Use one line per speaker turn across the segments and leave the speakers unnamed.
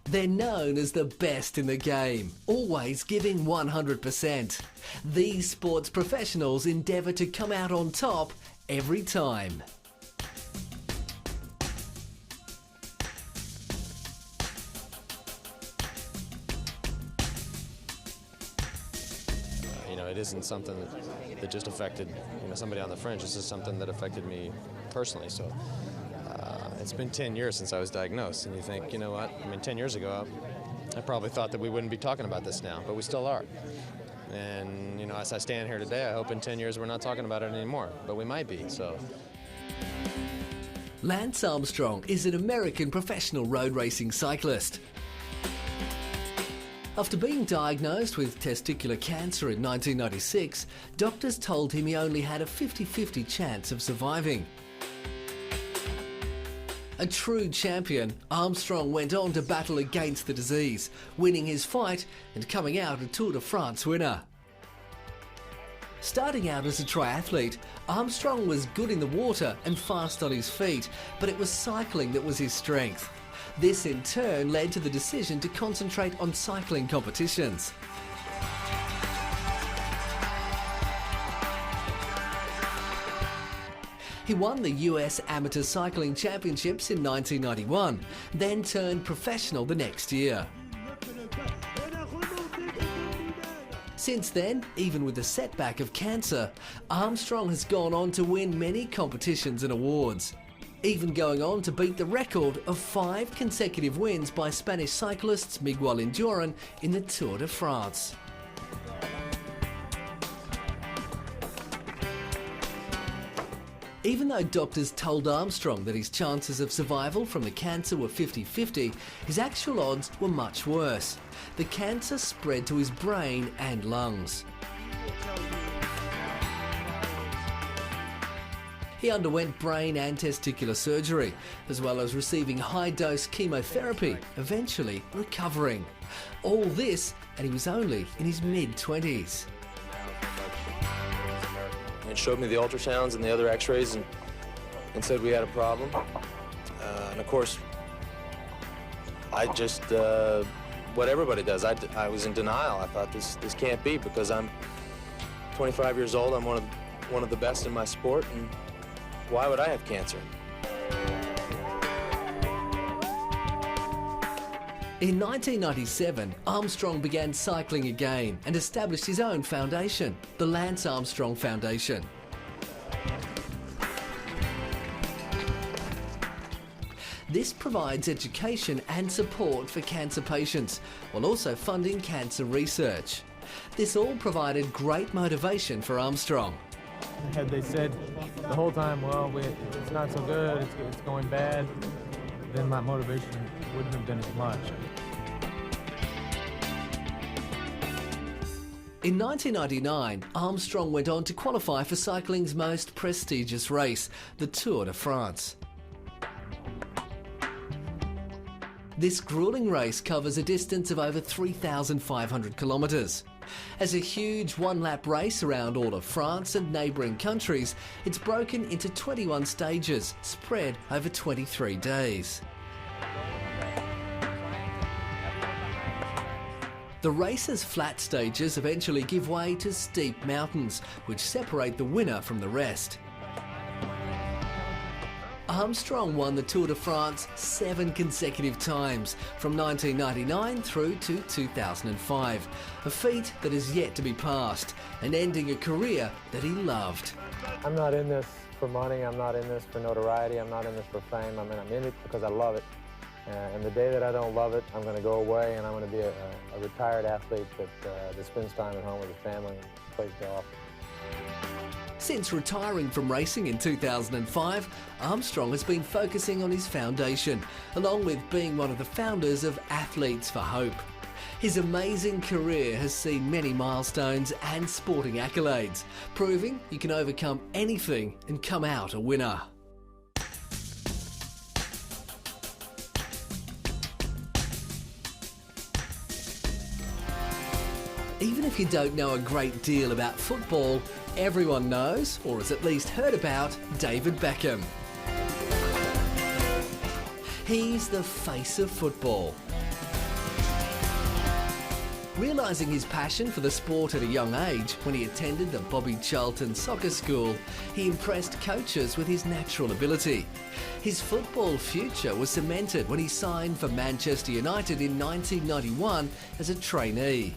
They're known as the best in the game, always giving 100%. These sports professionals endeavour to come out on top every time.
It isn't something that just affected somebody on the fringe. This is something that affected me personally. So it's been 10 years since I was diagnosed, and you think, you know what? I mean, 10 years ago, I probably thought that we wouldn't be talking about this now, but we still are. And as I stand here today, I hope in 10 years we're not talking about it anymore, but we might be. So.
Lance Armstrong is an American professional road racing cyclist. After being diagnosed with testicular cancer in 1996, doctors told him he only had a 50-50 chance of surviving. A true champion, Armstrong went on to battle against the disease, winning his fight and coming out a Tour de France winner. Starting out as a triathlete, Armstrong was good in the water and fast on his feet, but it was cycling that was his strength. This in turn led to the decision to concentrate on cycling competitions. He won the US Amateur Cycling Championships in 1991, then turned professional the next year. Since then, even with the setback of cancer, Armstrong has gone on to win many competitions and awards, even going on to beat the record of 5 consecutive wins by Spanish cyclists Miguel Indurain in the Tour de France. Even though doctors told Armstrong that his chances of survival from the cancer were 50-50, his actual odds were much worse. The cancer spread to his brain and lungs. He underwent brain and testicular surgery, as well as receiving high-dose chemotherapy, eventually recovering. All this, and he was only in his mid-20s.
It showed me the ultrasounds and the other x-rays and said we had a problem. And of course, I just, what everybody does, I was in denial. I thought this can't be, because I'm 25 years old, I'm one of the best in my sport, and why would I have cancer?
In 1997, Armstrong began cycling again and established his own foundation, the Lance Armstrong Foundation. This provides education and support for cancer patients, while also funding cancer research. This all provided great motivation for Armstrong.
Had they said the whole time, well, it's not so good, it's going bad, then my motivation wouldn't have been as much.
In 1999, Armstrong went on to qualify for cycling's most prestigious race, the Tour de France. This grueling race covers a distance of over 3,500 kilometres. As a huge one-lap race around all of France and neighbouring countries, it's broken into 21 stages, spread over 23 days. The race's flat stages eventually give way to steep mountains, which separate the winner from the rest. Armstrong won the Tour de France 7 consecutive times, from 1999 through to 2005, a feat that is yet to be passed, and ending a career that he loved.
I'm not in this for money, I'm not in this for notoriety, I'm not in this for fame, I'm in it because I love it. And the day that I don't love it, I'm going to go away and I'm going to be a retired athlete that spends time at home with his family and plays golf.
Since retiring from racing in 2005, Armstrong has been focusing on his foundation, along with being one of the founders of Athletes for Hope. His amazing career has seen many milestones and sporting accolades, proving you can overcome anything and come out a winner. Even if you don't know a great deal about football, everyone knows, or has at least heard about, David Beckham. He's the face of football. Realising his passion for the sport at a young age, when he attended the Bobby Charlton Soccer School, he impressed coaches with his natural ability. His football future was cemented when he signed for Manchester United in 1991 as a trainee.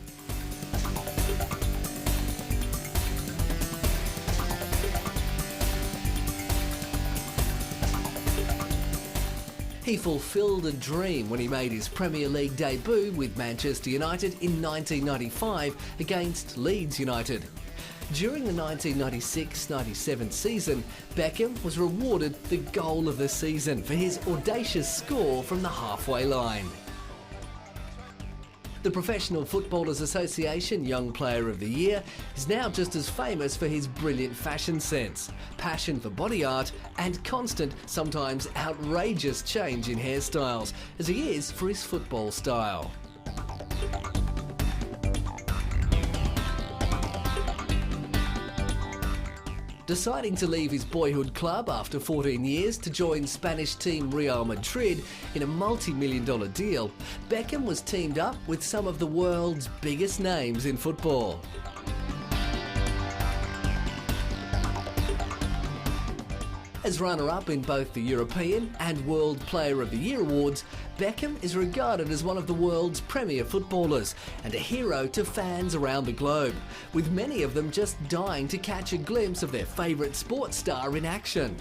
He fulfilled a dream when he made his Premier League debut with Manchester United in 1995 against Leeds United. During the 1996-97 season, Beckham was rewarded the goal of the season for his audacious score from the halfway line. The Professional Footballers Association Young Player of the Year is now just as famous for his brilliant fashion sense, passion for body art and constant, sometimes outrageous change in hairstyles, as he is for his football style. Deciding to leave his boyhood club after 14 years to join Spanish team Real Madrid in a multi-million-dollar deal, Beckham was teamed up with some of the world's biggest names in football. As runner-up in both the European and World Player of the Year awards, Beckham is regarded as one of the world's premier footballers and a hero to fans around the globe, with many of them just dying to catch a glimpse of their favourite sports star in action.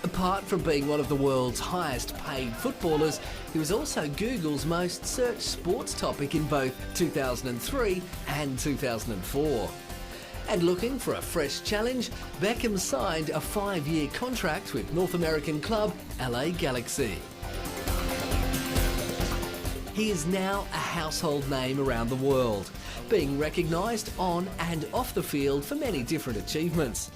Apart from being one of the world's highest paid footballers, he was also Google's most searched sports topic in both 2003 and 2004. And looking for a fresh challenge, Beckham signed a 5-year contract with North American club LA Galaxy. He is now a household name around the world, being recognised on and off the field for many different achievements.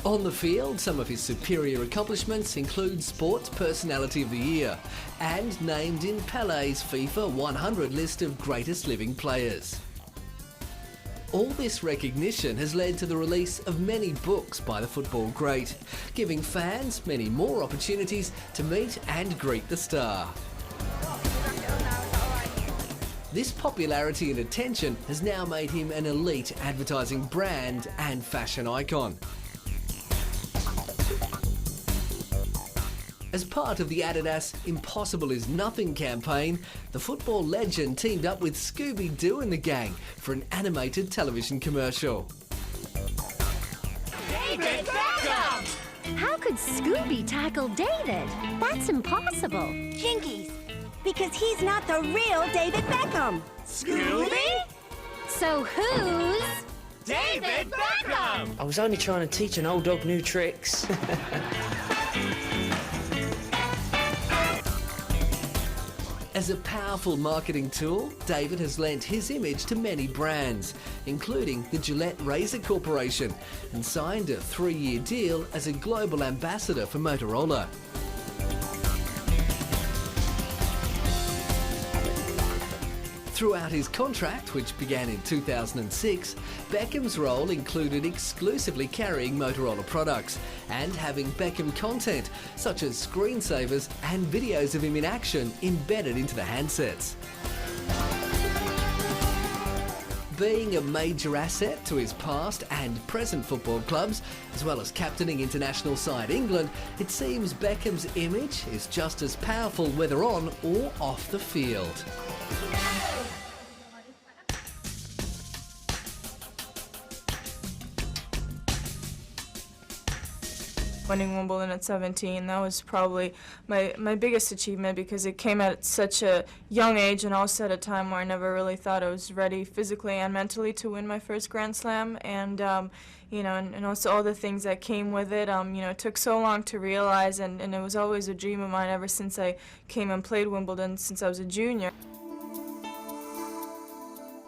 On the field, some of his superior accomplishments include Sports Personality of the Year and named in Pele's FIFA 100 list of greatest living players. All this recognition has led to the release of many books by the football great, giving fans many more opportunities to meet and greet the star. This popularity and attention has now made him an elite advertising brand and fashion icon. As part of the Adidas Impossible is Nothing campaign, the football legend teamed up with Scooby-Doo and the gang for an animated television commercial.
David Beckham!
How could Scooby tackle David? That's impossible.
Jinkies, because he's not the real David Beckham.
Scooby? So who's
David Beckham?
I was only trying to teach an old dog new tricks.
As a powerful marketing tool, David has lent his image to many brands, including the Gillette Razor Corporation, and signed a 3-year deal as a global ambassador for Motorola. Throughout his contract, which began in 2006, Beckham's role included exclusively carrying Motorola products and having Beckham content, such as screensavers and videos of him in action embedded into the handsets. Being a major asset to his past and present football clubs, as well as captaining international side England, it seems Beckham's image is just as powerful whether on or off the field.
Winning Wimbledon at 17, that was probably my biggest achievement because it came at such a young age and also at a time where I never really thought I was ready physically and mentally to win my first Grand Slam, and you know, and also all the things that came with it. You know, it took so long to realize, and it was always a dream of mine ever since I came and played Wimbledon since I was a junior.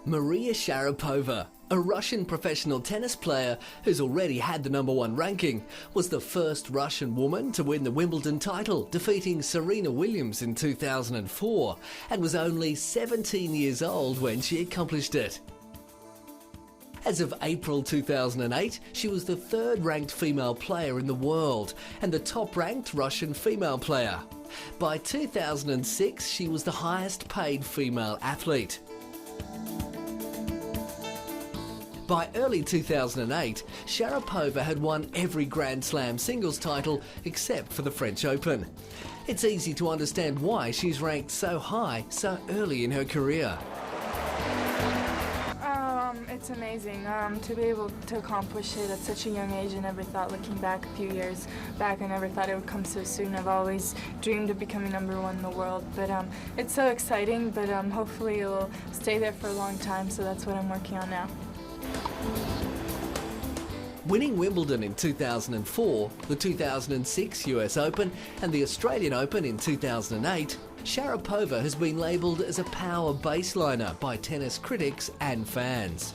Maria Sharapova, a Russian professional tennis player who's already had the #1 ranking, was the first Russian woman to win the Wimbledon title, defeating Serena Williams in 2004, and was only 17 years old when she accomplished it. As of April 2008, she was the 3rd-ranked female player in the world and the top-ranked Russian female player. By 2006, she was the highest paid female athlete. By early 2008, Sharapova had won every Grand Slam singles title except for the French Open. It's easy to understand why she's ranked so high so early in her career.
It's amazing to be able to accomplish it at such a young age. I never thought, looking back a few years back, I never thought it would come so soon. I've always dreamed of becoming #1 in the world, but it's so exciting, but hopefully it will stay there for a long time, so that's what I'm working on now.
Winning Wimbledon in 2004, the 2006 US Open and the Australian Open in 2008, Sharapova has been labelled as a power baseliner by tennis critics and fans.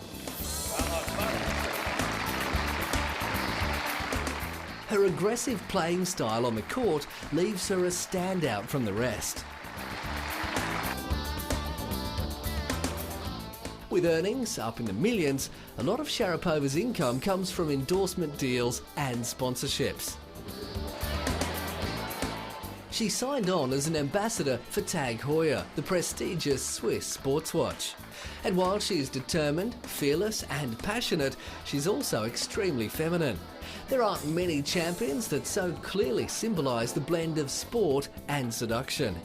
Her aggressive playing style on the court leaves her a standout from the rest. With earnings up in the millions, a lot of Sharapova's income comes from endorsement deals and sponsorships. She signed on as an ambassador for Tag Heuer, the prestigious Swiss sports watch. And while she is determined, fearless and passionate, she's also extremely feminine. There aren't many champions that so clearly symbolise the blend of sport and seduction.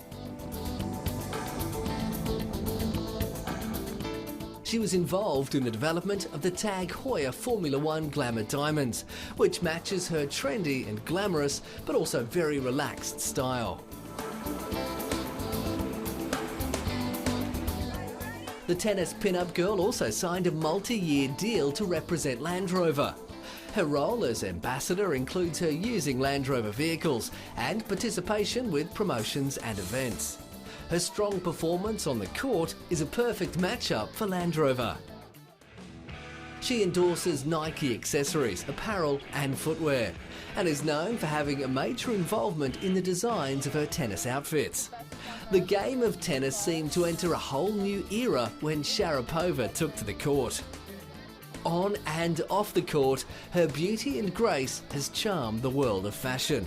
She was involved in the development of the Tag Heuer Formula One Glamour Diamonds, which matches her trendy and glamorous, but also very relaxed style. The tennis pin-up girl also signed a multi-year deal to represent Land Rover. Her role as ambassador includes her using Land Rover vehicles and participation with promotions and events. Her strong performance on the court is a perfect matchup for Land Rover. She endorses Nike accessories, apparel and footwear, and is known for having a major involvement in the designs of her tennis outfits. The game of tennis seemed to enter a whole new era when Sharapova took to the court. On and off the court, her beauty and grace has charmed the world of fashion.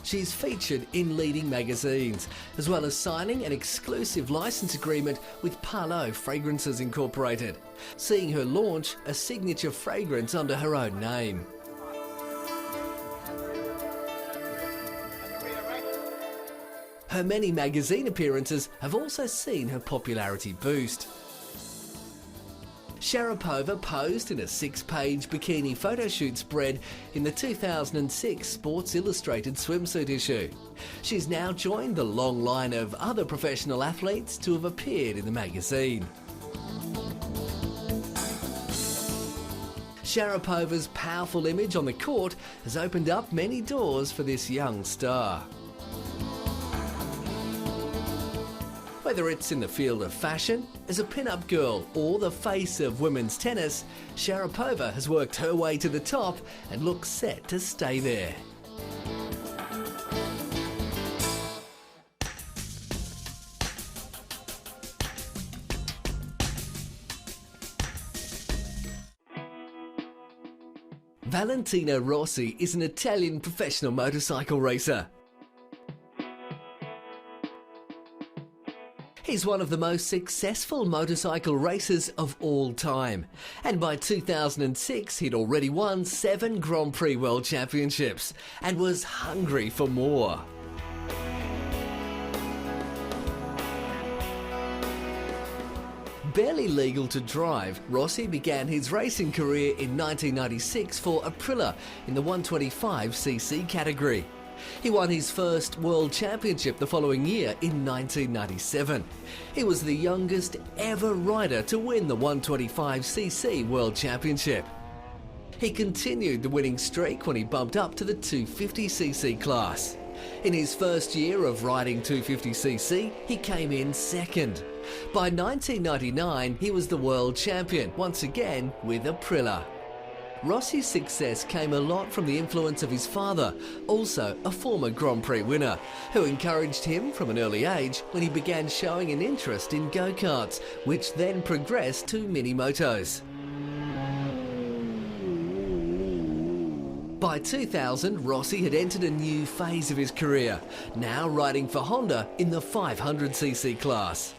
She's featured in leading magazines, as well as signing an exclusive license agreement with Parlo Fragrances Incorporated, seeing her launch a signature fragrance under her own name. Her many magazine appearances have also seen her popularity boost. Sharapova posed in a 6-page bikini photoshoot spread in the 2006 Sports Illustrated swimsuit issue. She's now joined the long line of other professional athletes to have appeared in the magazine. Sharapova's powerful image on the court has opened up many doors for this young star. Whether it's in the field of fashion, as a pin-up girl, or the face of women's tennis, Sharapova has worked her way to the top and looks set to stay there. Valentino Rossi is an Italian professional motorcycle racer. He's one of the most successful motorcycle racers of all time, and by 2006 he'd already won 7 Grand Prix World Championships and was hungry for more. Barely legal to drive, Rossi began his racing career in 1996 for Aprilia in the 125cc category. He won his first World Championship the following year in 1997. He was the youngest ever rider to win the 125cc World Championship. He continued the winning streak when he bumped up to the 250cc class. In his first year of riding 250cc, he came in second. By 1999, he was the world champion, once again with Aprilia. Rossi's success came a lot from the influence of his father, also a former Grand Prix winner, who encouraged him from an early age when he began showing an interest in go-karts, which then progressed to mini-motos. By 2000, Rossi had entered a new phase of his career, now riding for Honda in the 500cc class.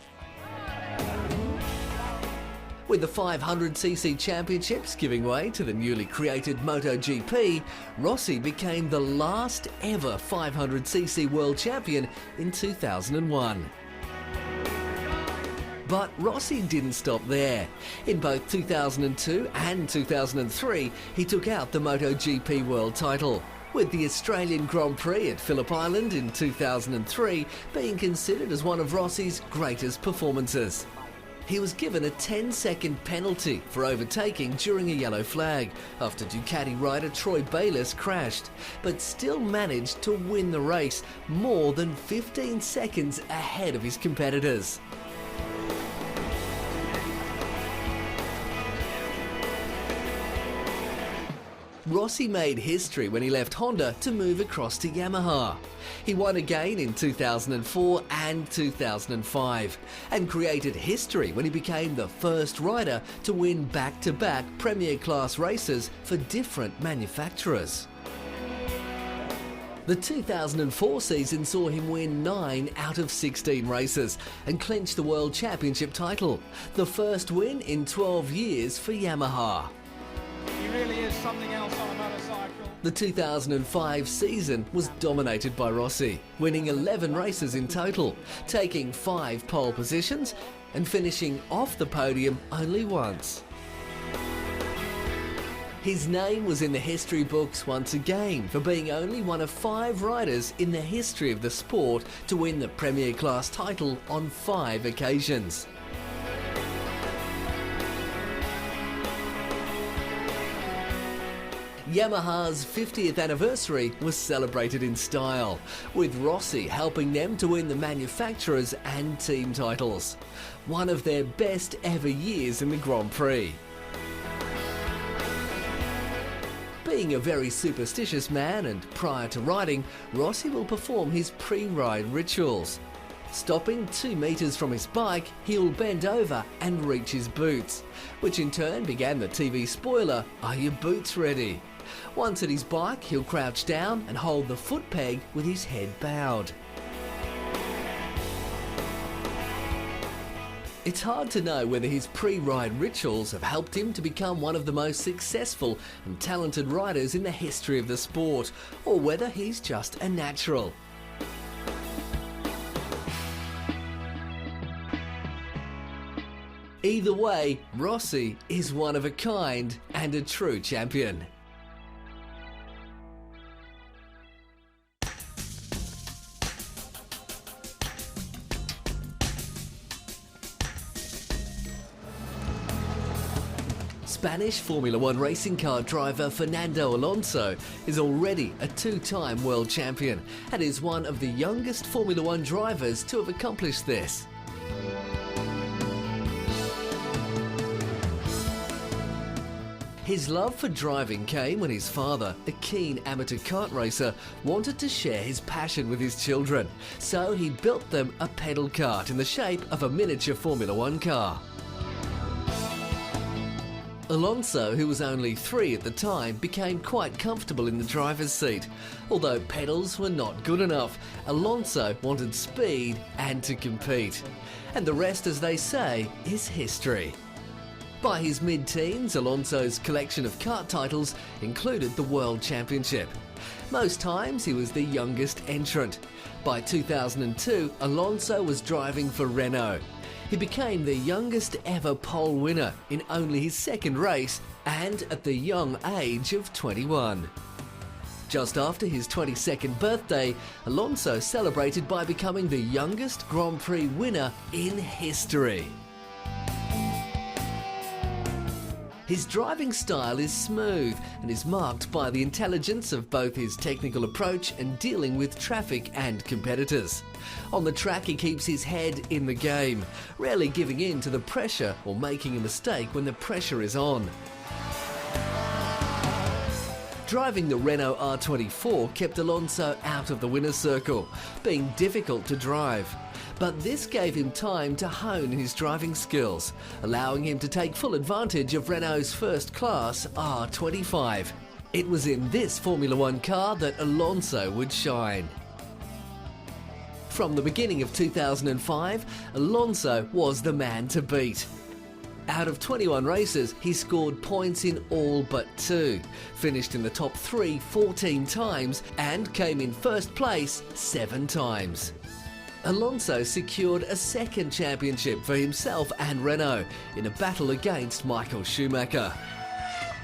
With the 500cc championships giving way to the newly created MotoGP, Rossi became the last ever 500cc world champion in 2001. But Rossi didn't stop there. In both 2002 and 2003, he took out the MotoGP world title, with the Australian Grand Prix at Phillip Island in 2003 being considered as one of Rossi's greatest performances. He was given a 10-second penalty for overtaking during a yellow flag after Ducati rider Troy Bayliss crashed, but still managed to win the race more than 15 seconds ahead of his competitors. Rossi made history when he left Honda to move across to Yamaha. He won again in 2004 and 2005 and created history when he became the first rider to win back-to-back Premier Class races for different manufacturers. The 2004 season saw him win 9 out of 16 races and clinch the World Championship title, the first win in 12 years for Yamaha.
He really is something else on a motorcycle.
The 2005 season was dominated by Rossi, winning 11 races in total, taking 5 pole positions and finishing off the podium only once. His name was in the history books once again for being only one of 5 riders in the history of the sport to win the Premier Class title on 5 occasions. Yamaha's 50th anniversary was celebrated in style, with Rossi helping them to win the manufacturers and team titles. One of their best ever years in the Grand Prix. Being a very superstitious man and prior to riding, Rossi will perform his pre-ride rituals. Stopping 2 meters from his bike, he'll bend over and reach his boots, which in turn began the TV spoiler, "Are your boots ready?" Once at his bike, he'll crouch down and hold the foot peg with his head bowed. It's hard to know whether his pre-ride rituals have helped him to become one of the most successful and talented riders in the history of the sport, or whether he's just a natural. Either way, Rossi is one of a kind and a true champion. Spanish Formula One racing car driver Fernando Alonso is already a 2-time world champion and is one of the youngest Formula One drivers to have accomplished this. His love for driving came when his father, a keen amateur kart racer, wanted to share his passion with his children, so he built them a pedal kart in the shape of a miniature Formula One car. Alonso, who was only 3 at the time, became quite comfortable in the driver's seat. Although pedals were not good enough, Alonso wanted speed and to compete. And the rest, as they say, is history. By his mid-teens, Alonso's collection of kart titles included the World Championship. Most times he was the youngest entrant. By 2002, Alonso was driving for Renault. He became the youngest ever pole winner in only his 2nd race and at the young age of 21. Just after his 22nd birthday, Alonso celebrated by becoming the youngest Grand Prix winner in history. His driving style is smooth and is marked by the intelligence of both his technical approach and dealing with traffic and competitors. On the track, he keeps his head in the game, rarely giving in to the pressure or making a mistake when the pressure is on. Driving the Renault R24 kept Alonso out of the winner's circle, being difficult to drive. But this gave him time to hone his driving skills, allowing him to take full advantage of Renault's first-class R25. It was in this Formula One car that Alonso would shine. From the beginning of 2005, Alonso was the man to beat. Out of 21 races, he scored points in all but 2, finished in the top 3 14 times and came in first place 7 times. Alonso secured a second championship for himself and Renault in a battle against Michael Schumacher.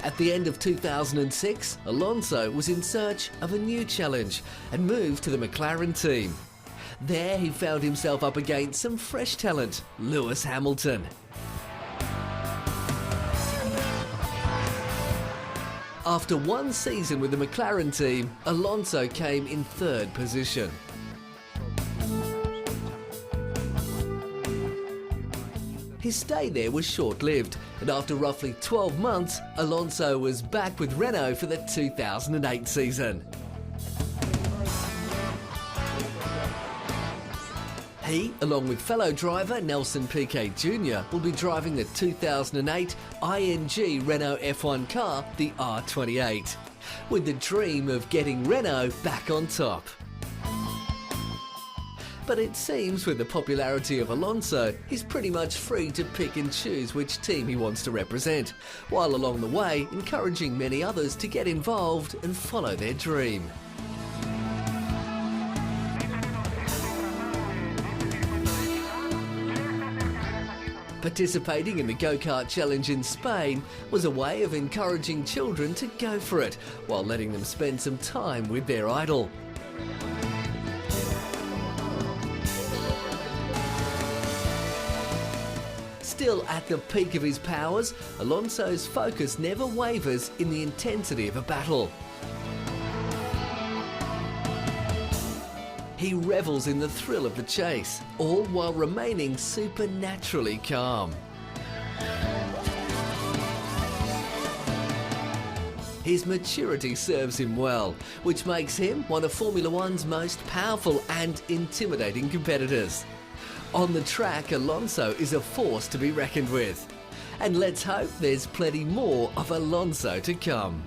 At the end of 2006, Alonso was in search of a new challenge and moved to the McLaren team. There he found himself up against some fresh talent, Lewis Hamilton. After one season with the McLaren team, Alonso came in 3rd position. His stay there was short-lived, and after roughly 12 months, Alonso was back with Renault for the 2008 season. He, along with fellow driver Nelson Piquet Jr., will be driving the 2008 ING Renault F1 car, the R28, with the dream of getting Renault back on top. But it seems with the popularity of Alonso, he's pretty much free to pick and choose which team he wants to represent, while along the way encouraging many others to get involved and follow their dream. Participating in the go-kart challenge in Spain was a way of encouraging children to go for it, while letting them spend some time with their idol. Still at the peak of his powers, Alonso's focus never wavers in the intensity of a battle. He revels in the thrill of the chase, all while remaining supernaturally calm. His maturity serves him well, which makes him one of Formula One's most powerful and intimidating competitors. On the track, Alonso is a force to be reckoned with. And let's hope there's plenty more of Alonso to come.